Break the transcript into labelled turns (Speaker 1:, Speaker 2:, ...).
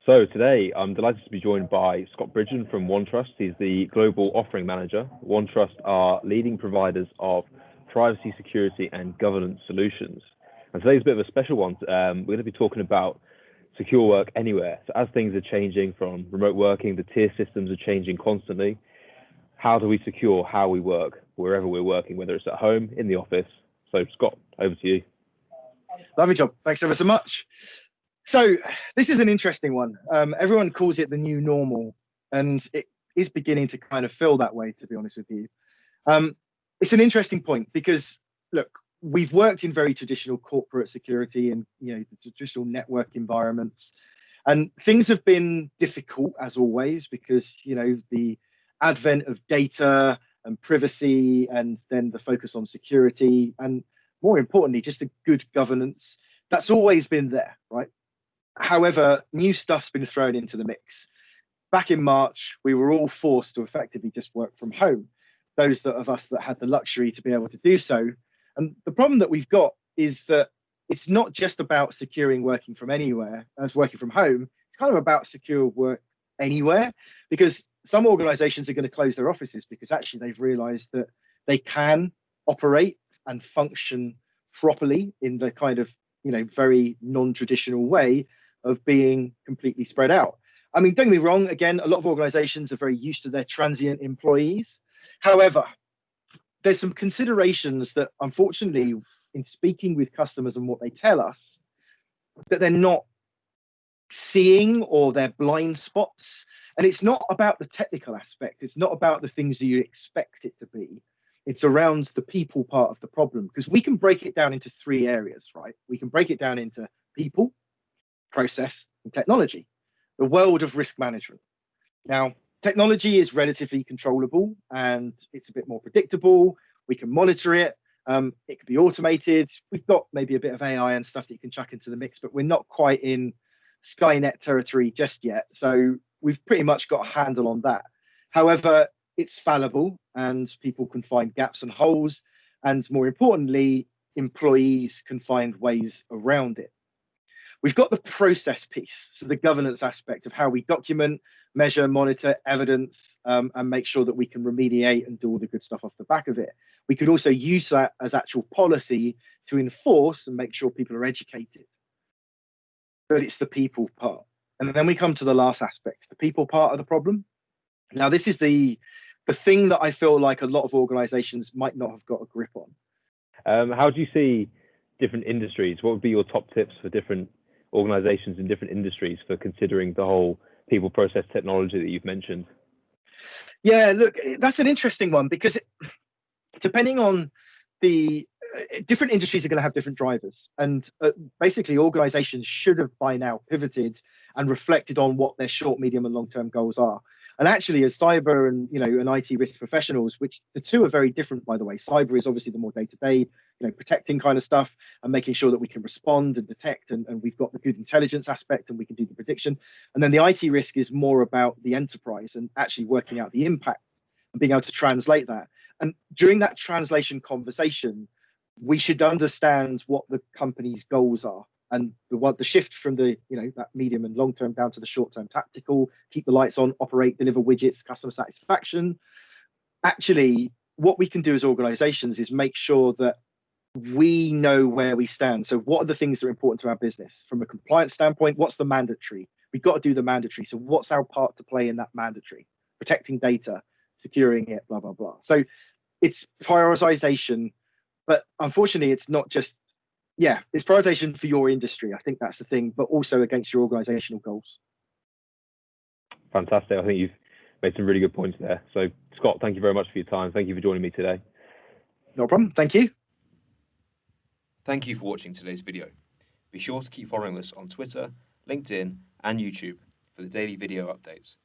Speaker 1: So today, I'm delighted to be joined by Scott Bridgen from OnetTrust. He's the Global Offering Manager. OnetTrust are leading providers of privacy, security, and governance solutions. And today's a bit of a special one. We're going to be talking about secure work anywhere. So as things are changing from remote working, the tier systems are changing constantly. How do we secure how we work wherever we're working, whether it's at home, in the office? So Scott, over to you.
Speaker 2: Lovely job. Thanks ever so much. So this is an interesting one. Everyone calls it the new normal, and it is beginning to kind of feel that way, to be honest with you. It's an interesting point because, look, we've worked in very traditional corporate security and the traditional network environments, and things have been difficult as always because the advent of data and privacy, and then the focus on security, and more importantly, just a good governance. That's always been there, right? However, new stuff's been thrown into the mix. Back in March, we were all forced to effectively just work from home, those of us that had the luxury to be able to do so. And the problem that we've got is that it's not just about securing working from anywhere as working from home. It's kind of about secure work anywhere, because some organizations are going to close their offices because actually they've realized that they can operate and function properly in the kind of very non-traditional way of being completely spread out. I mean, don't get me wrong, again, a lot of organizations are very used to their transient employees. However, there's some considerations that, unfortunately, in speaking with customers and what they tell us, that they're not seeing, or they're blind spots. And it's not about the technical aspect. It's not about the things that you expect it to be. It's around the people part of the problem, because we can break it down into three areas, right? We can break it down into people, process, and technology, the world of risk management. Now, technology is relatively controllable and it's a bit more predictable. We can monitor it. It can be automated. We've got maybe a bit of AI and stuff that you can chuck into the mix, but we're not quite in Skynet territory just yet. So we've pretty much got a handle on that. However, it's fallible and people can find gaps and holes. And more importantly, employees can find ways around it. We've got the process piece, so the governance aspect of how we document, measure, monitor evidence, and make sure that we can remediate and do all the good stuff off the back of it. We could also use that as actual policy to enforce and make sure people are educated. But it's the people part. And then we come to the last aspect, the people part of the problem. Now, this is the thing that I feel like a lot of organizations might not have got a grip on.
Speaker 1: How do you see different industries? What would be your top tips for different organizations in different industries for considering the whole people, process, technology that you've mentioned?
Speaker 2: Yeah, look, that's an interesting one, because depending on the different industries are going to have different drivers, and basically organizations should have by now pivoted and reflected on what their short, medium, and long-term goals are. And actually, as cyber and and IT risk professionals, which the two are very different, by the way. Cyber is obviously the more day-to-day, protecting kind of stuff and making sure that we can respond and detect, and we've got the good intelligence aspect and we can do the prediction. And then the IT risk is more about the enterprise and actually working out the impact and being able to translate that. And during that translation conversation, we should understand what the company's goals are, and the shift from the that medium and long term down to the short term tactical, keep the lights on, operate, deliver widgets, customer satisfaction. Actually, what we can do as organizations is make sure that we know where we stand. So what are the things that are important to our business from a compliance standpoint? What's the mandatory? We've got to do the mandatory. So what's our part to play in that mandatory? Protecting data, securing it, blah blah blah. So it's prioritization. But unfortunately, it's not just, it's prioritization for your industry. I think that's the thing, but also against your organizational goals.
Speaker 1: Fantastic. I think you've made some really good points there. So, Scott, thank you very much for your time. Thank you for joining me today.
Speaker 2: No problem. Thank you.
Speaker 3: Thank you for watching today's video. Be sure to keep following us on Twitter, LinkedIn, and YouTube for the daily video updates.